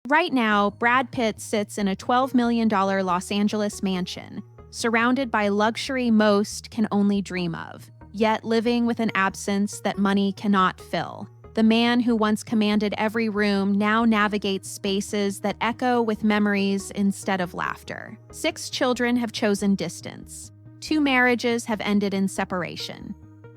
Right now, Brad Pitt sits in a $12 million Los Angeles mansion, surrounded by luxury most can only dream of, yet living with an absence that money cannot fill. The man who once commanded every room now navigates spaces that echo with memories instead of laughter. 6 children have chosen distance. 2 marriages have ended in separation.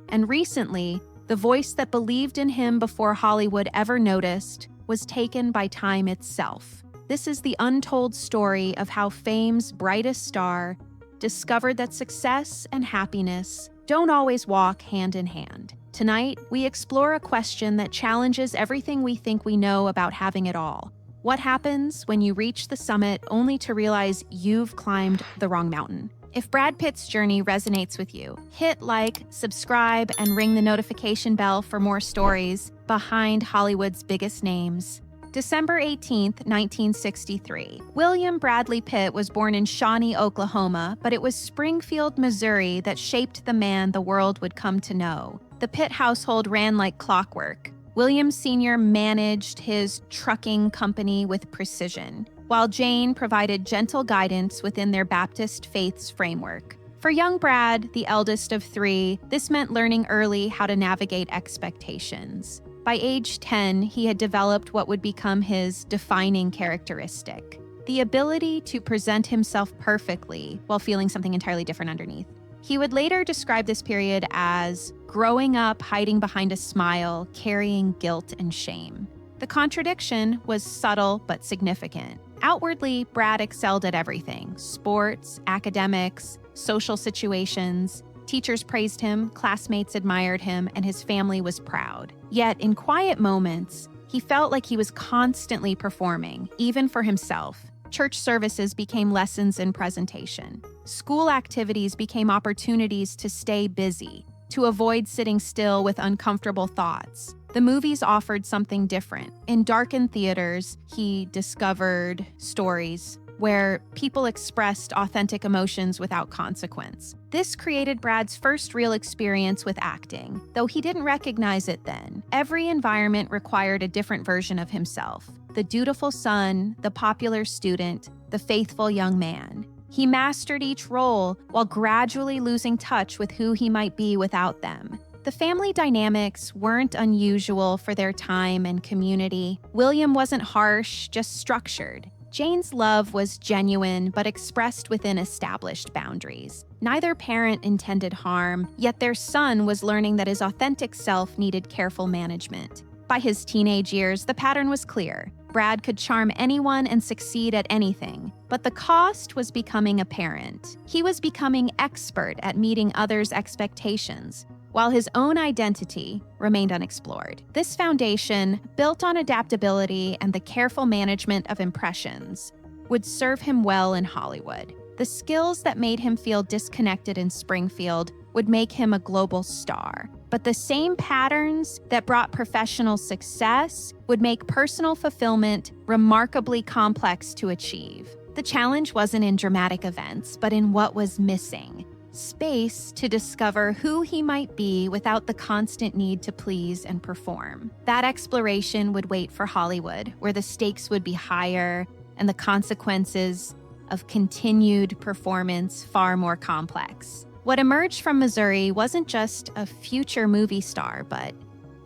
And recently, the voice that believed in him before Hollywood ever noticed was taken by time itself. This is the untold story of how fame's brightest star discovered that success and happiness don't always walk hand in hand. Tonight, we explore a question that challenges everything we think we know about having it all. What happens when you reach the summit only to realize you've climbed the wrong mountain? If Brad Pitt's journey resonates with you, hit like, subscribe, and ring the notification bell for more stories behind Hollywood's biggest names. December 18, 1963. William Bradley Pitt was born in Shawnee, Oklahoma, but it was Springfield, Missouri that shaped the man the world would come to know. The Pitt household ran like clockwork. William Sr. managed his trucking company with precision, while Jane provided gentle guidance within their Baptist faith's framework. For young Brad, the eldest of 3, this meant learning early how to navigate expectations. By age 10, he had developed what would become his defining characteristic: the ability to present himself perfectly while feeling something entirely different underneath. He would later describe this period as growing up hiding behind a smile, carrying guilt and shame. The contradiction was subtle but significant. Outwardly, Brad excelled at everything: sports, academics, social situations. Teachers praised him, classmates admired him, and his family was proud. Yet, in quiet moments, he felt like he was constantly performing, even for himself. Church services became lessons in presentation. School activities became opportunities to stay busy, to avoid sitting still with uncomfortable thoughts. The movies offered something different. In darkened theaters, he discovered stories where people expressed authentic emotions without consequence. This created Brad's first real experience with acting, though he didn't recognize it then. Every environment required a different version of himself: the dutiful son, the popular student, the faithful young man. He mastered each role while gradually losing touch with who he might be without them. The family dynamics weren't unusual for their time and community. William wasn't harsh, just structured. Jane's love was genuine but expressed within established boundaries. Neither parent intended harm, yet their son was learning that his authentic self needed careful management. By his teenage years, the pattern was clear. Brad could charm anyone and succeed at anything, but the cost was becoming apparent. He was becoming expert at meeting others' expectations, while his own identity remained unexplored. This foundation, built on adaptability and the careful management of impressions, would serve him well in Hollywood. The skills that made him feel disconnected in Springfield would make him a global star. But the same patterns that brought professional success would make personal fulfillment remarkably complex to achieve. The challenge wasn't in dramatic events, but in what was missing: space to discover who he might be without the constant need to please and perform. That exploration would wait for Hollywood, where the stakes would be higher and the consequences of continued performance far more complex. What emerged from Missouri wasn't just a future movie star, but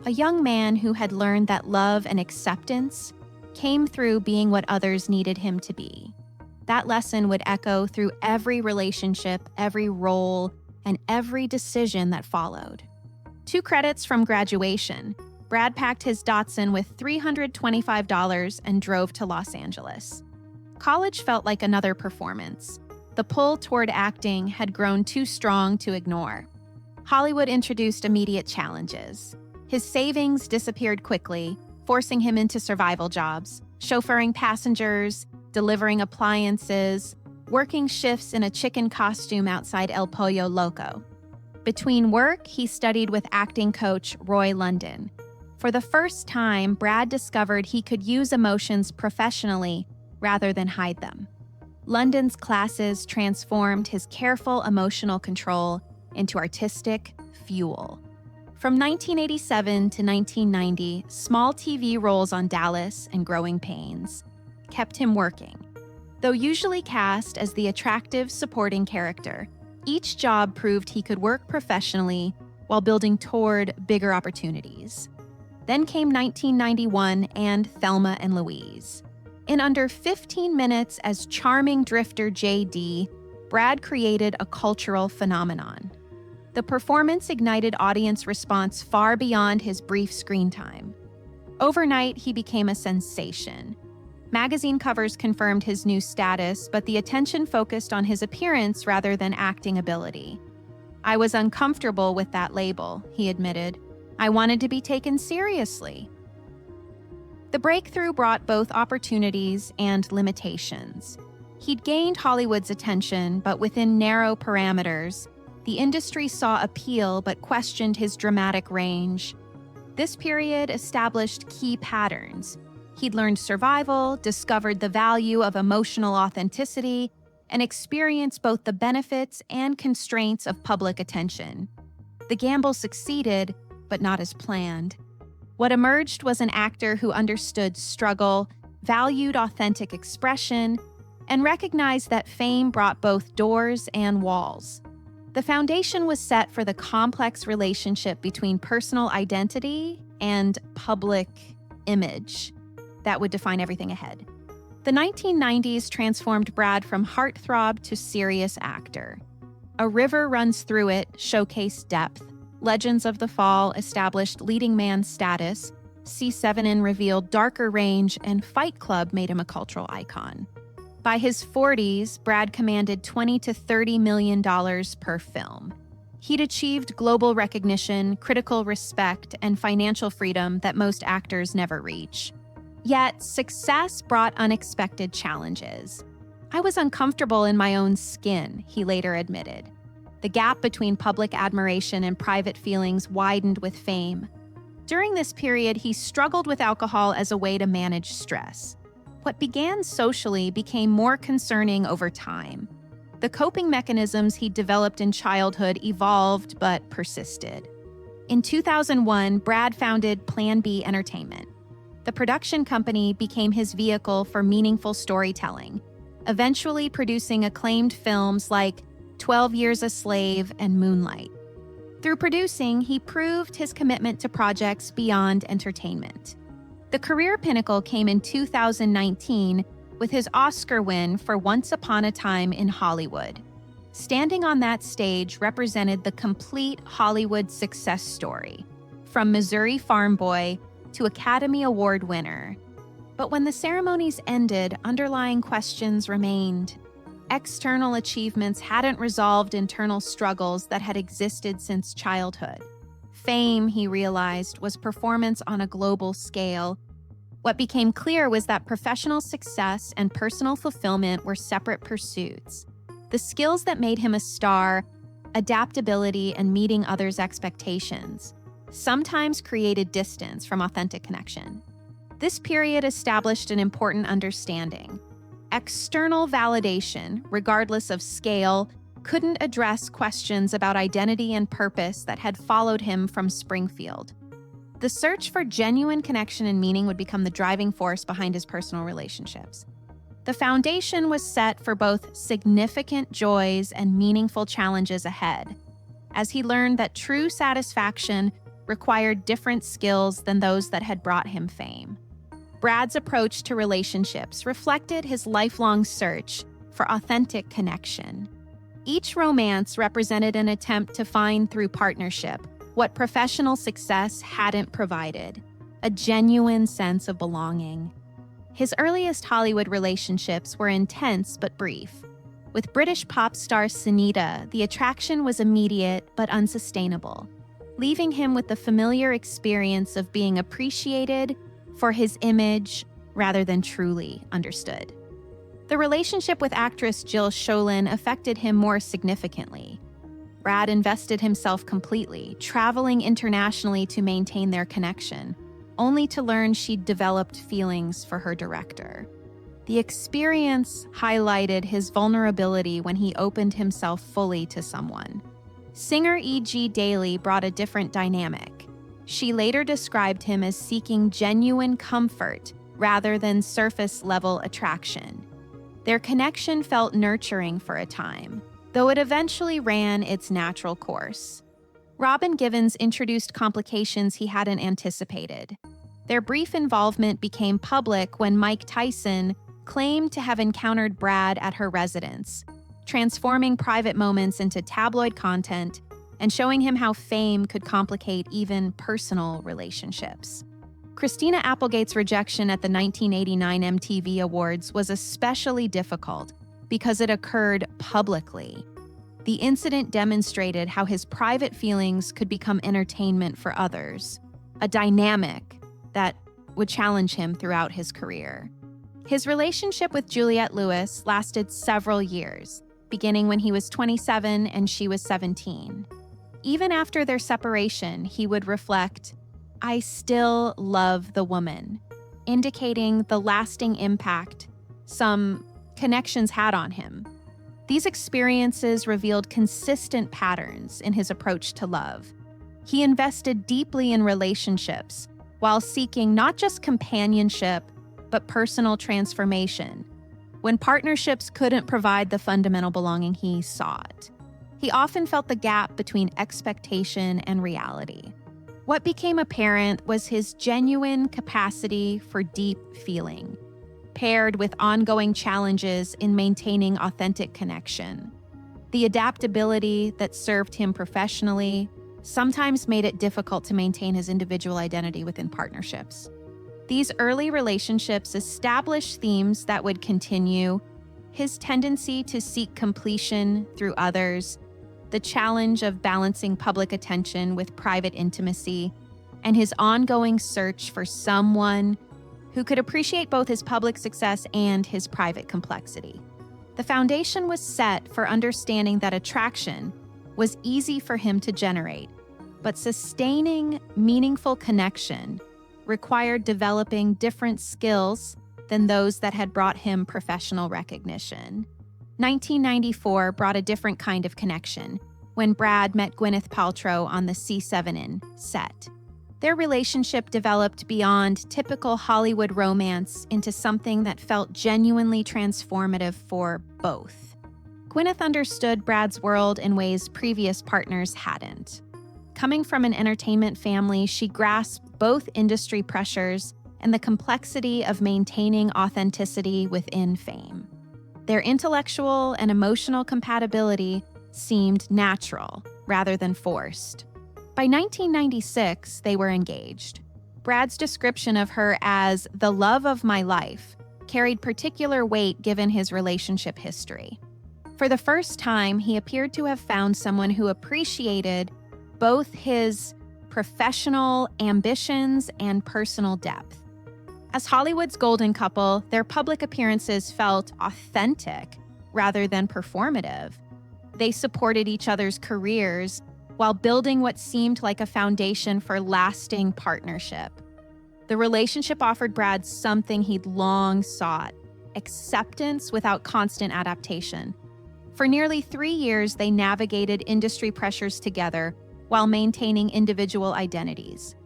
a young man who had learned that love and acceptance came through being what others needed him to be. That lesson would echo through every relationship, every role, and every decision that followed. 2 credits from graduation, Brad packed his Datsun with $325 and drove to Los Angeles. College felt like another performance. The pull toward acting had grown too strong to ignore. Hollywood introduced immediate challenges. His savings disappeared quickly, forcing him into survival jobs, chauffeuring passengers, delivering appliances, working shifts in a chicken costume outside El Pollo Loco. Between work, he studied with acting coach Roy London. For the first time, Brad discovered he could use emotions professionally rather than hide them. London's classes transformed his careful emotional control into artistic fuel. From 1987 to 1990, small TV roles on Dallas and Growing Pains. kept him working. Though usually cast as the attractive supporting character, each job proved he could work professionally while building toward bigger opportunities. Then came 1991 and Thelma and Louise. In under 15 minutes as charming drifter J.D., Brad created a cultural phenomenon. The performance ignited audience response far beyond his brief screen time. Overnight, he became a sensation. Magazine covers confirmed his new status, but the attention focused on his appearance rather than acting ability. "I was uncomfortable with that label," he admitted. "I wanted to be taken seriously." The breakthrough brought both opportunities and limitations. He'd gained Hollywood's attention, but within narrow parameters. The industry saw appeal but questioned his dramatic range. This period established key patterns. He'd learned survival, discovered the value of emotional authenticity, and experienced both the benefits and constraints of public attention. The gamble succeeded, but not as planned. What emerged was an actor who understood struggle, valued authentic expression, and recognized that fame brought both doors and walls. The foundation was set for the complex relationship between personal identity and public image that would define everything ahead. The 1990s transformed Brad from heartthrob to serious actor. A River Runs Through It showcased depth. Legends of the Fall established leading man status. C7N revealed darker range, and Fight Club made him a cultural icon. By his 40s, Brad commanded $20 to $30 million per film. He'd achieved global recognition, critical respect, and financial freedom that most actors never reach. Yet, success brought unexpected challenges. "I was uncomfortable in my own skin," he later admitted. The gap between public admiration and private feelings widened with fame. During this period, he struggled with alcohol as a way to manage stress. What began socially became more concerning over time. The coping mechanisms he developed in childhood evolved but persisted. In 2001, Brad founded Plan B Entertainment. The production company became his vehicle for meaningful storytelling, eventually producing acclaimed films like 12 Years a Slave and Moonlight. Through producing, he proved his commitment to projects beyond entertainment. The career pinnacle came in 2019 with his Oscar win for Once Upon a Time in Hollywood. Standing on that stage represented the complete Hollywood success story, from Missouri farm boy to Academy Award winner. But when the ceremonies ended, underlying questions remained. External achievements hadn't resolved internal struggles that had existed since childhood. Fame, he realized, was performance on a global scale. What became clear was that professional success and personal fulfillment were separate pursuits. The skills that made him a star, adaptability and meeting others' expectations, sometimes created distance from authentic connection. This period established an important understanding. External validation, regardless of scale, couldn't address questions about identity and purpose that had followed him from Springfield. The search for genuine connection and meaning would become the driving force behind his personal relationships. The foundation was set for both significant joys and meaningful challenges ahead, as he learned that true satisfaction required different skills than those that had brought him fame. Brad's approach to relationships reflected his lifelong search for authentic connection. Each romance represented an attempt to find through partnership what professional success hadn't provided, a genuine sense of belonging. His earliest Hollywood relationships were intense but brief. With British pop star Sunita, the attraction was immediate but unsustainable, leaving him with the familiar experience of being appreciated for his image rather than truly understood. The relationship with actress Jill Sholin affected him more significantly. Brad invested himself completely, traveling internationally to maintain their connection, only to learn she'd developed feelings for her director. The experience highlighted his vulnerability when he opened himself fully to someone. Singer E.G. Daly brought a different dynamic. She later described him as seeking genuine comfort rather than surface-level attraction. Their connection felt nurturing for a time, though it eventually ran its natural course. Robin Givens introduced complications he hadn't anticipated. Their brief involvement became public when Mike Tyson claimed to have encountered Brad at her residence, transforming private moments into tabloid content and showing him how fame could complicate even personal relationships. Christina Applegate's rejection at the 1989 MTV Awards was especially difficult because it occurred publicly. The incident demonstrated how his private feelings could become entertainment for others, a dynamic that would challenge him throughout his career. His relationship with Juliette Lewis lasted several years, beginning when he was 27 and she was 17. Even after their separation, he would reflect, "I still love the woman," indicating the lasting impact some connections had on him. These experiences revealed consistent patterns in his approach to love. He invested deeply in relationships while seeking not just companionship, but personal transformation, when partnerships couldn't provide the fundamental belonging he sought. He often felt the gap between expectation and reality. What became apparent was his genuine capacity for deep feeling, paired with ongoing challenges in maintaining authentic connection. The adaptability that served him professionally sometimes made it difficult to maintain his individual identity within partnerships. These early relationships established themes that would continue: his tendency to seek completion through others, the challenge of balancing public attention with private intimacy, and his ongoing search for someone who could appreciate both his public success and his private complexity. The foundation was set for understanding that attraction was easy for him to generate, but sustaining meaningful connection required developing different skills than those that had brought him professional recognition. 1994 brought a different kind of connection when Brad met Gwyneth Paltrow on the C7N set. Their relationship developed beyond typical Hollywood romance into something that felt genuinely transformative for both. Gwyneth understood Brad's world in ways previous partners hadn't. Coming from an entertainment family, she grasped both industry pressures and the complexity of maintaining authenticity within fame. Their intellectual and emotional compatibility seemed natural rather than forced. By 1996, they were engaged. Brad's description of her as the love of my life carried particular weight given his relationship history. For the first time, he appeared to have found someone who appreciated both his professional ambitions and personal depth. As Hollywood's golden couple, their public appearances felt authentic rather than performative. They supported each other's careers while building what seemed like a foundation for lasting partnership. The relationship offered Brad something he'd long sought: acceptance without constant adaptation. For nearly 3 years, they navigated industry pressures together while maintaining individual identities.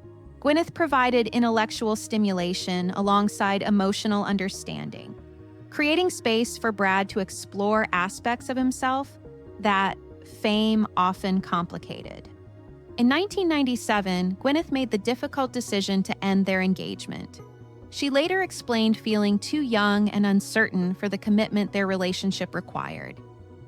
Gwyneth provided intellectual stimulation alongside emotional understanding, creating space for Brad to explore aspects of himself that fame often complicated. In 1997, Gwyneth made the difficult decision to end their engagement. She later explained feeling too young and uncertain for the commitment their relationship required.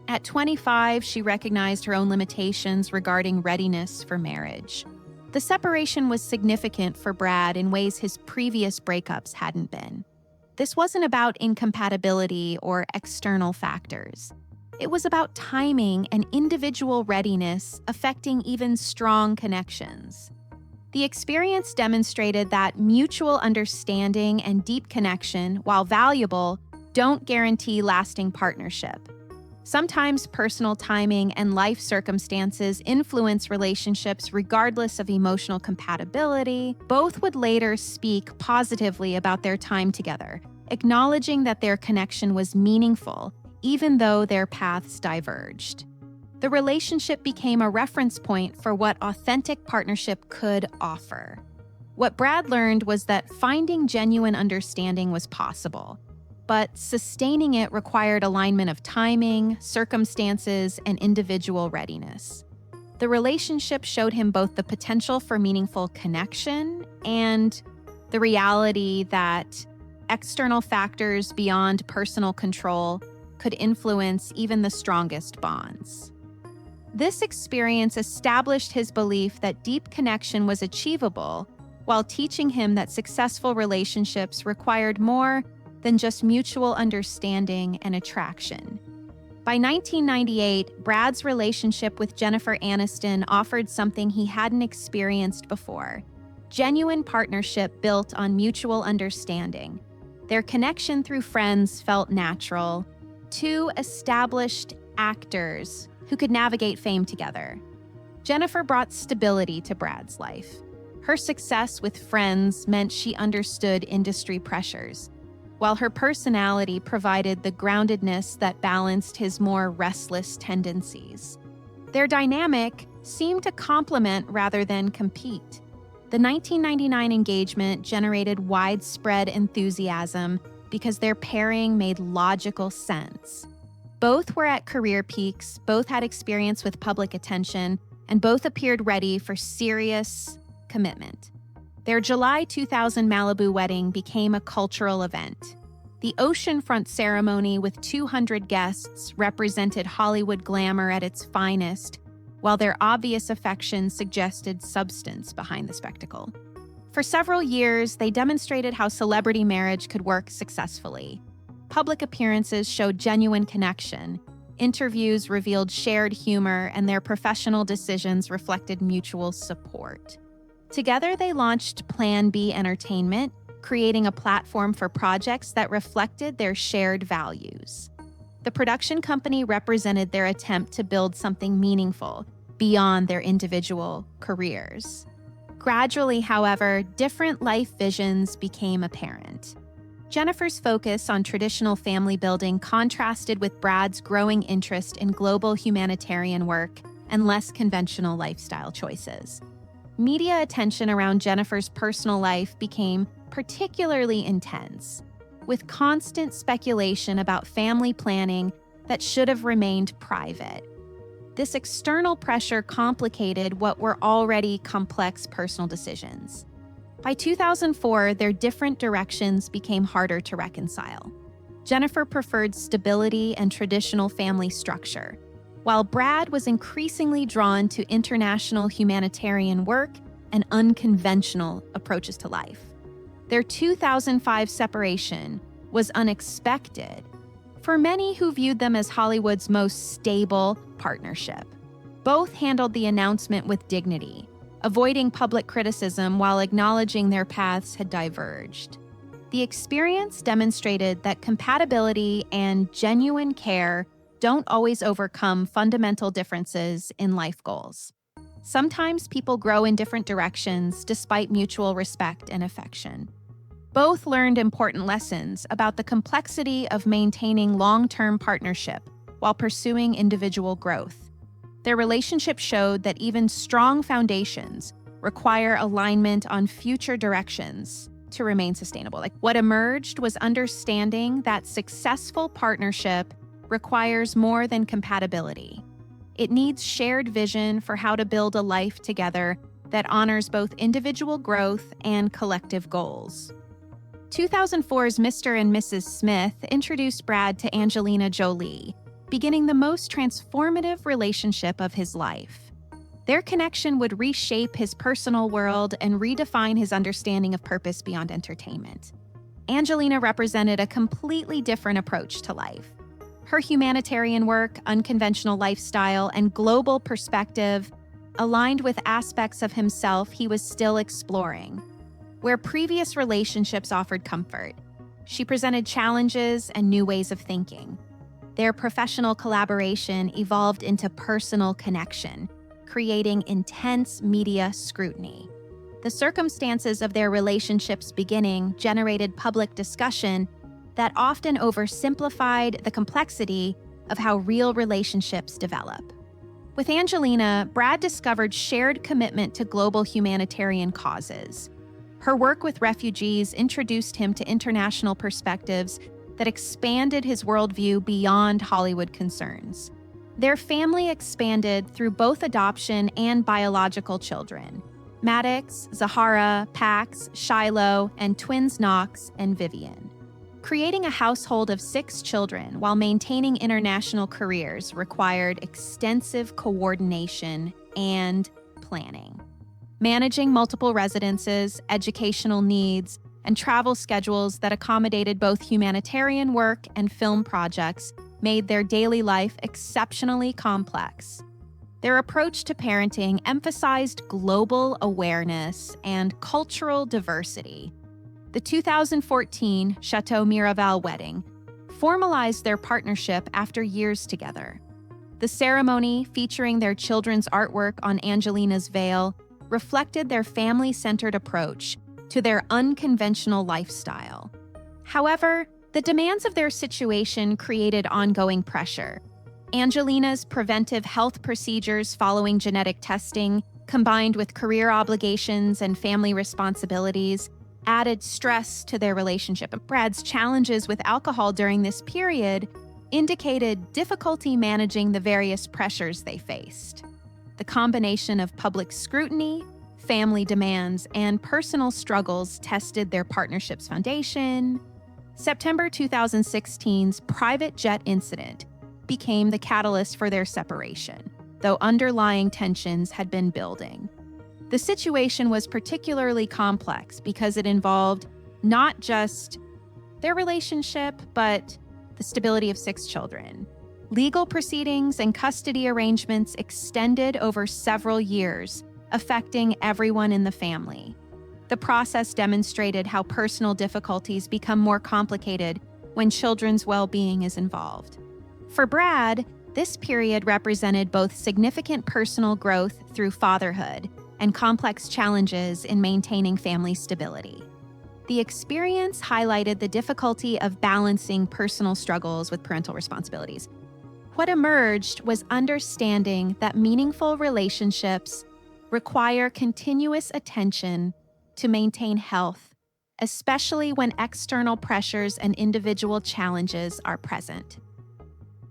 At 25, she recognized her own limitations regarding readiness for marriage. The separation was significant for Brad in ways his previous breakups hadn't been. This wasn't about incompatibility or external factors. It was about timing and individual readiness affecting even strong connections. The experience demonstrated that mutual understanding and deep connection, while valuable, don't guarantee lasting partnership. Sometimes personal timing and life circumstances influence relationships regardless of emotional compatibility. Both would later speak positively about their time together, acknowledging that their connection was meaningful, even though their paths diverged. The relationship became a reference point for what authentic partnership could offer. What Brad learned was that finding genuine understanding was possible, but sustaining it required alignment of timing, circumstances, and individual readiness. The relationship showed him both the potential for meaningful connection and the reality that external factors beyond personal control could influence even the strongest bonds. This experience established his belief that deep connection was achievable, while teaching him that successful relationships required more than just mutual understanding and attraction. By 1998, Brad's relationship with Jennifer Aniston offered something he hadn't experienced before: genuine partnership built on mutual understanding. Their connection through friends felt natural. Two established actors who could navigate fame together. Jennifer brought stability to Brad's life. Her success with Friends meant she understood industry pressures, while her personality provided the groundedness that balanced his more restless tendencies. Their dynamic seemed to complement rather than compete. The 1999 engagement generated widespread enthusiasm because their pairing made logical sense. Both were at career peaks, both had experience with public attention, and both appeared ready for serious commitment. Their July 2000 Malibu wedding became a cultural event. The oceanfront ceremony with 200 guests represented Hollywood glamour at its finest, while their obvious affection suggested substance behind the spectacle. For several years, they demonstrated how celebrity marriage could work successfully. Public appearances showed genuine connection. Interviews revealed shared humor, and their professional decisions reflected mutual support. Together, they launched Plan B Entertainment, creating a platform for projects that reflected their shared values. The production company represented their attempt to build something meaningful beyond their individual careers. Gradually, however, different life visions became apparent. Jennifer's focus on traditional family building contrasted with Brad's growing interest in global humanitarian work and less conventional lifestyle choices. Media attention around Jennifer's personal life became particularly intense, with constant speculation about family planning that should have remained private. This external pressure complicated what were already complex personal decisions. By 2004, their different directions became harder to reconcile. Jennifer preferred stability and traditional family structure, while Brad was increasingly drawn to international humanitarian work and unconventional approaches to life. Their 2005 separation was unexpected for many who viewed them as Hollywood's most stable partnership. Both handled the announcement with dignity, avoiding public criticism while acknowledging their paths had diverged. The experience demonstrated that compatibility and genuine care don't always overcome fundamental differences in life goals. Sometimes people grow in different directions despite mutual respect and affection. Both learned important lessons about the complexity of maintaining long-term partnership while pursuing individual growth. Their relationship showed that even strong foundations require alignment on future directions to remain sustainable. What emerged was understanding that successful partnership requires more than compatibility. It needs shared vision for how to build a life together that honors both individual growth and collective goals. 2004's Mr. and Mrs. Smith introduced Brad to Angelina Jolie, beginning the most transformative relationship of his life. Their connection would reshape his personal world and redefine his understanding of purpose beyond entertainment. Angelina represented a completely different approach to life. Her humanitarian work, unconventional lifestyle, and global perspective aligned with aspects of himself he was still exploring. Where previous relationships offered comfort, she presented challenges and new ways of thinking. Their professional collaboration evolved into personal connection, creating intense media scrutiny. The circumstances of their relationship's beginning generated public discussion that often oversimplified the complexity of how real relationships develop. With Angelina, Brad discovered shared commitment to global humanitarian causes. Her work with refugees introduced him to international perspectives that expanded his worldview beyond Hollywood concerns. Their family expanded through both adoption and biological children: Maddox, Zahara, Pax, Shiloh, and twins Knox and Vivian. Creating a household of 6 children while maintaining international careers required extensive coordination and planning. Managing multiple residences, educational needs, and travel schedules that accommodated both humanitarian work and film projects made their daily life exceptionally complex. Their approach to parenting emphasized global awareness and cultural diversity. The 2014 Chateau Miraval wedding formalized their partnership after years together. The ceremony, featuring their children's artwork on Angelina's veil, reflected their family-centered approach to their unconventional lifestyle. However, the demands of their situation created ongoing pressure. Angelina's preventive health procedures following genetic testing, combined with career obligations and family responsibilities, added stress to their relationship. Brad's challenges with alcohol during this period indicated difficulty managing the various pressures they faced. The combination of public scrutiny, family demands, and personal struggles tested their partnership's foundation. September 2016's private jet incident became the catalyst for their separation, though underlying tensions had been building. The situation was particularly complex because it involved not just their relationship, but the stability of 6 children. Legal proceedings and custody arrangements extended over several years, affecting everyone in the family. The process demonstrated how personal difficulties become more complicated when children's well-being is involved. For Brad, this period represented both significant personal growth through fatherhood and complex challenges in maintaining family stability. The experience highlighted the difficulty of balancing personal struggles with parental responsibilities. What emerged was understanding that meaningful relationships require continuous attention to maintain health, especially when external pressures and individual challenges are present.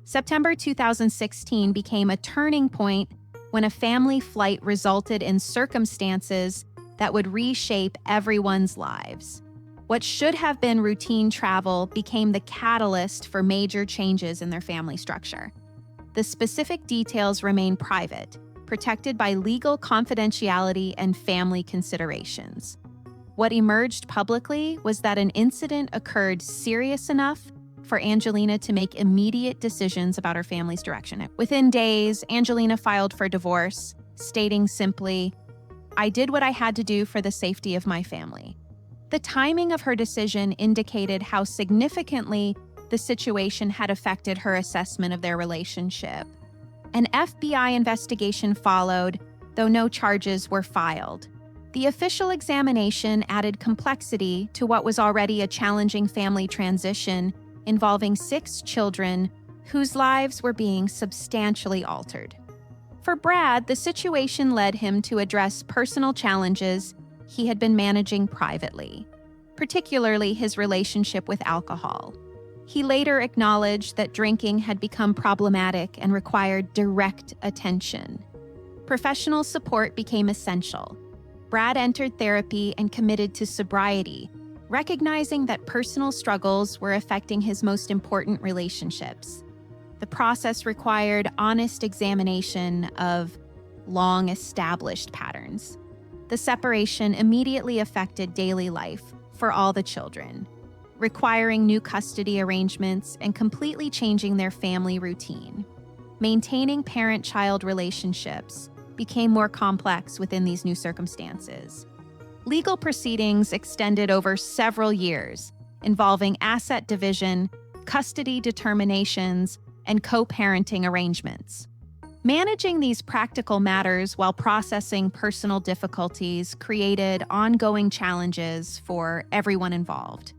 September 2016 became a turning point when a family flight resulted in circumstances that would reshape everyone's lives. What should have been routine travel became the catalyst for major changes in their family structure. The specific details remain private, protected by legal confidentiality and family considerations. What emerged publicly was that an incident occurred serious enough for Angelina to make immediate decisions about her family's direction. Within days, Angelina filed for divorce, stating simply, "I did what I had to do for the safety of my family." The timing of her decision indicated how significantly the situation had affected her assessment of their relationship. An FBI investigation followed, though no charges were filed. The official examination added complexity to what was already a challenging family transition involving 6 children whose lives were being substantially altered. For Brad, the situation led him to address personal challenges he had been managing privately, particularly his relationship with alcohol. He later acknowledged that drinking had become problematic and required direct attention. Professional support became essential. Brad entered therapy and committed to sobriety, recognizing that personal struggles were affecting his most important relationships. The process required honest examination of long-established patterns. The separation immediately affected daily life for all the children, requiring new custody arrangements and completely changing their family routine. Maintaining parent-child relationships became more complex within these new circumstances. Legal proceedings extended over several years, involving asset division, custody determinations, and co-parenting arrangements. Managing these practical matters while processing personal difficulties created ongoing challenges for everyone involved.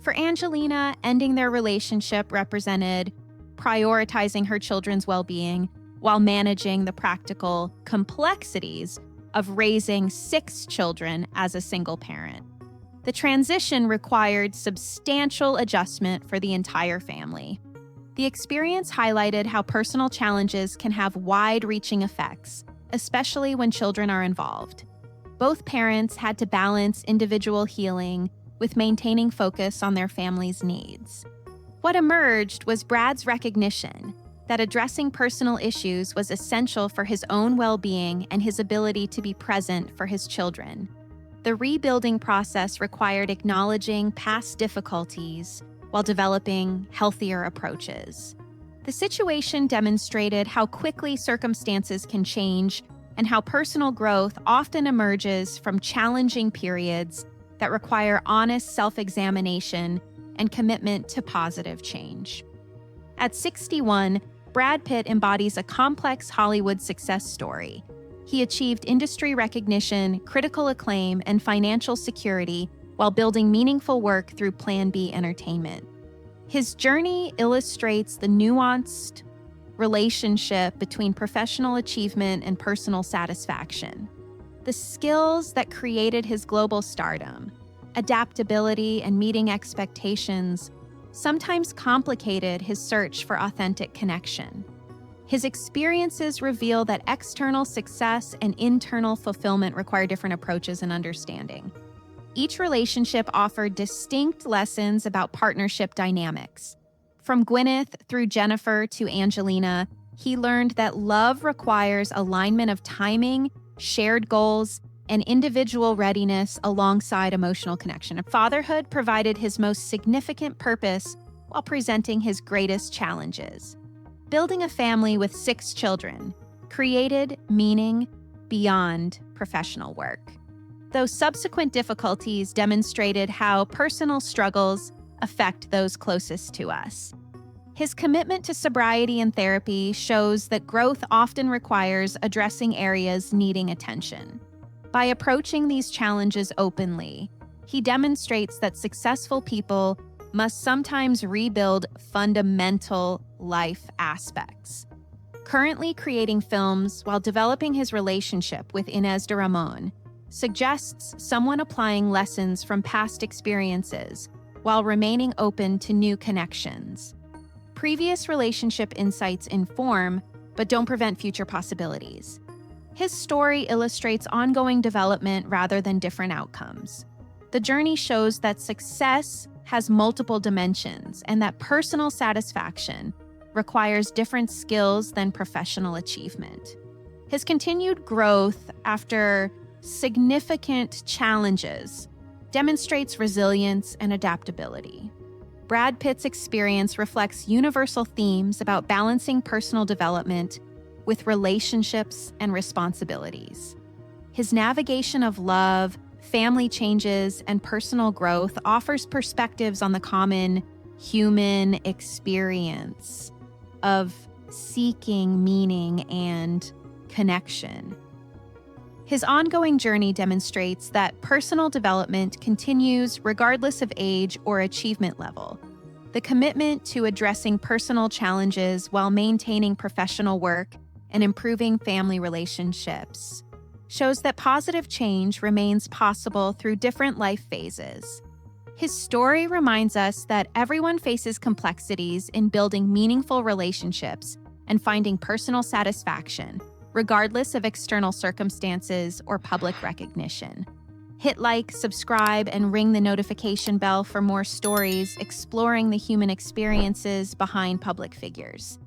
For Angelina, ending their relationship represented prioritizing her children's well-being while managing the practical complexities of raising 6 children as a single parent. The transition required substantial adjustment for the entire family. The experience highlighted how personal challenges can have wide-reaching effects, especially when children are involved. Both parents had to balance individual healing with maintaining focus on their family's needs. What emerged was Brad's recognition that addressing personal issues was essential for his own well-being and his ability to be present for his children. The rebuilding process required acknowledging past difficulties while developing healthier approaches. The situation demonstrated how quickly circumstances can change and how personal growth often emerges from challenging periods that require honest self-examination and commitment to positive change. At 61, Brad Pitt embodies a complex Hollywood success story. He achieved industry recognition, critical acclaim, and financial security while building meaningful work through Plan B Entertainment. His journey illustrates the nuanced relationship between professional achievement and personal satisfaction. The skills that created his global stardom, adaptability and meeting expectations, sometimes complicated his search for authentic connection. His experiences reveal that external success and internal fulfillment require different approaches and understanding. Each relationship offered distinct lessons about partnership dynamics. From Gwyneth through Jennifer to Angelina, he learned that love requires alignment of timing, shared goals, and individual readiness alongside emotional connection. Fatherhood provided his most significant purpose while presenting his greatest challenges. Building a family with 6 children created meaning beyond professional work. Those subsequent difficulties demonstrated how personal struggles affect those closest to us. His commitment to sobriety and therapy shows that growth often requires addressing areas needing attention. By approaching these challenges openly, he demonstrates that successful people must sometimes rebuild fundamental life aspects. Currently creating films while developing his relationship with Inez de Ramon suggests someone applying lessons from past experiences while remaining open to new connections. Previous relationship insights inform, but don't prevent future possibilities. His story illustrates ongoing development rather than different outcomes. The journey shows that success has multiple dimensions and that personal satisfaction requires different skills than professional achievement. His continued growth after significant challenges demonstrates resilience and adaptability. Brad Pitt's experience reflects universal themes about balancing personal development with relationships and responsibilities. His navigation of love, family changes, and personal growth offers perspectives on the common human experience of seeking meaning and connection. His ongoing journey demonstrates that personal development continues regardless of age or achievement level. The commitment to addressing personal challenges while maintaining professional work and improving family relationships shows that positive change remains possible through different life phases. His story reminds us that everyone faces complexities in building meaningful relationships and finding personal satisfaction, regardless of external circumstances or public recognition. Hit like, subscribe, and ring the notification bell for more stories exploring the human experiences behind public figures.